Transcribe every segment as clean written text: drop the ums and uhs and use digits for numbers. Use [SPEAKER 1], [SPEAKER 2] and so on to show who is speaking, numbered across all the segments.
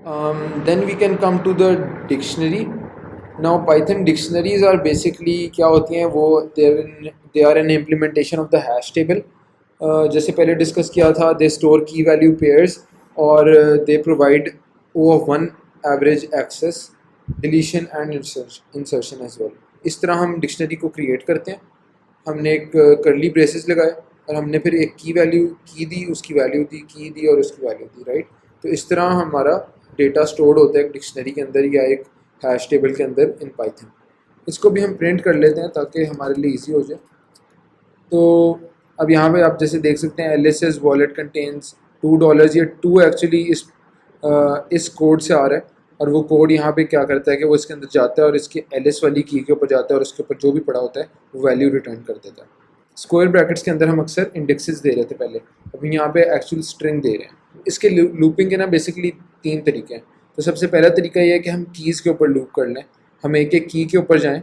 [SPEAKER 1] Then we can come to the dictionary. Now Python dictionaries are basically क्या होती हैं वो they are an implementation of the hash table. जैसे पहले discuss किया था, they store key value pairs और they provide O of one average access, deletion and insertion as well. इस तरह हम डिक्शनरी को क्रिएट करते हैं. हमने एक करली ब्रेसेस लगाए और हमने फिर एक की दी, उसकी वैल्यू दी, की दी और उसकी वैल्यू दी, राइट. तो इस तरह हमारा डेटा स्टोर्ड होता है एक डिक्शनरी के अंदर या एक हैश टेबल के अंदर इन पाइथन. इसको भी हम प्रिंट कर लेते हैं ताकि हमारे लिए इजी हो जाए. तो अब यहाँ पे आप जैसे देख सकते हैं LSS वॉलेट कंटेन्स $2. ये 2 एक्चुअली इस कोड से आ रहा है और वो कोड यहाँ पे क्या करता है कि वो इसके अंदर जाता है और इसके LS वाली की के ऊपर जाता है और उसके ऊपर जो भी पड़ा होता है वो वैल्यू रिटर्न कर देता है. स्क्वायर ब्रैकेट्स के अंदर हम अक्सर इंडेक्सेस दे रहे थे पहले, अभी यहाँ पे एक्चुअल स्ट्रिंग दे रहे हैं. इसके लूपिंग के ना बेसिकली 3 तरीके हैं. तो सबसे पहला तरीका ये है कि हम कीज़ के ऊपर लूप कर लें. हम एक एक की के ऊपर जाएं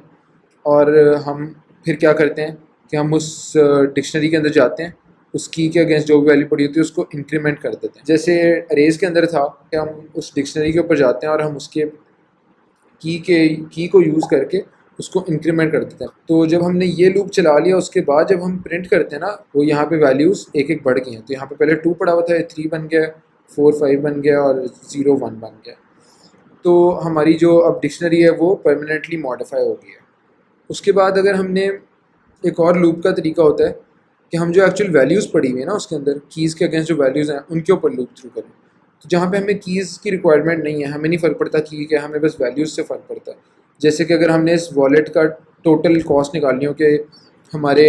[SPEAKER 1] और हम फिर क्या करते हैं कि हम उस डिक्शनरी के अंदर जाते हैं, उस की के अगेंस्ट जो भी वैल्यू पड़ी होती है उसको इंक्रीमेंट कर देते हैं. जैसे अरेज के अंदर था कि हम उस डिक्शनरी के ऊपर जाते हैं और हम उसके की को यूज़ करके उसको इंक्रीमेंट कर देते हैं. तो जब हमने ये लूप चला लिया उसके बाद जब हम प्रिंट करते हैं ना, वो यहाँ पे वैल्यूज़ एक एक बढ़ गई हैं. तो यहाँ पे पहले 2 पड़ा हुआ था, 3 बन गया, 4 5 बन गया और 0 1 बन गया. तो हमारी जो अब डिक्शनरी है वो परमानेंटली मॉडिफाई हो गई है. उसके बाद अगर हमने एक और लूप का तरीका होता है कि हम जो एक्चुअल वैल्यूज़ पड़ी हुई है ना उसके अंदर कीज़ के अगेंस्ट जो वैल्यूज़ हैं उनके ऊपर लूप थ्रू करें. तो जहाँ पे हमें कीज़ की रिक्वायरमेंट नहीं है, हमें नहीं फ़र्क पड़ता की क्या, हमें बस वैल्यूज़ से फ़र्क पड़ता है. जैसे कि अगर हमने इस वॉलेट का टोटल कॉस्ट निकालनी हो कि हमारे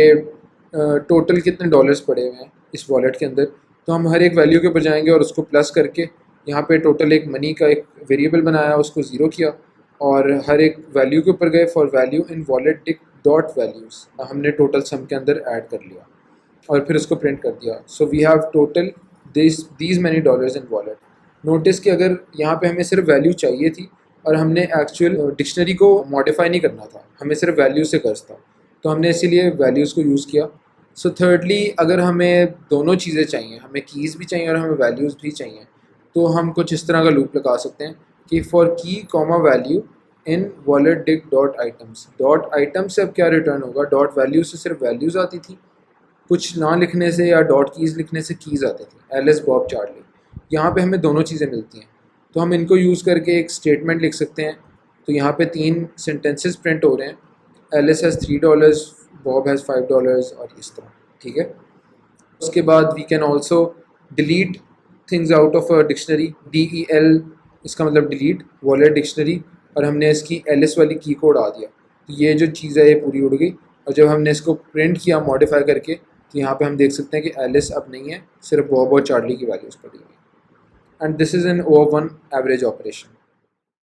[SPEAKER 1] टोटल कितने डॉलर्स पड़े हुए हैं इस वॉलेट के अंदर, तो हम हर एक वैल्यू के ऊपर जाएंगे और उसको प्लस करके यहाँ पे टोटल एक मनी का एक वेरिएबल बनाया, उसको ज़ीरो किया और हर एक वैल्यू के ऊपर गए for value in wallet Dick dot values, हमने टोटल सम के अंदर ऐड कर लिया और फिर उसको प्रिंट कर दिया. So we have total these many dollars in wallet. Notice कि अगर यहाँ पे हमें सिर्फ वैल्यू चाहिए थी और हमने एक्चुअल डिक्शनरी को मॉडिफाई नहीं करना था, हमें सिर्फ वैल्यू से कर्ज था, तो हमने इसीलिए वैल्यूज़ को यूज़ किया. सो थर्डली अगर हमें दोनों चीज़ें चाहिए, हमें कीज़ भी चाहिए और हमें वैल्यूज़ भी चाहिए, तो हम कुछ इस तरह का लूप लगा सकते हैं कि फॉर की comma value in wallet Dick dot items. Dot item से अब क्या रिटर्न होगा, डॉट वैल्यू से सिर्फ वैल्यूज़ आती थी, कुछ ना लिखने से या डॉट कीज़ लिखने से कीज़ आती थी, एलिस बॉब चार्ली. यहाँ पे हमें दोनों चीज़ें मिलती हैं, तो हम इनको यूज़ करके एक स्टेटमेंट लिख सकते हैं. तो यहाँ पे 3 सेंटेंसेस प्रिंट हो रहे हैं, एलिस हैज़ $3, बॉब हैज़ $5 और इस तरह, ठीक है. उसके बाद we can also delete things out of a dictionary. DEL इसका मतलब डिलीट वॉलेट डिक्शनरी, और हमने इसकी एलिस वाली की को उड़ा दिया. तो ये जो चीज़ है ये पूरी उड़ गई. और जब हमने इसको प्रिंट किया मॉडिफाई करके, तो यहाँ पे हम देख सकते हैं कि एलिस अब नहीं है, सिर्फ बॉब और चार्ली की वैल्यूज़ पड़ी हुई. And this is an O1 average operation.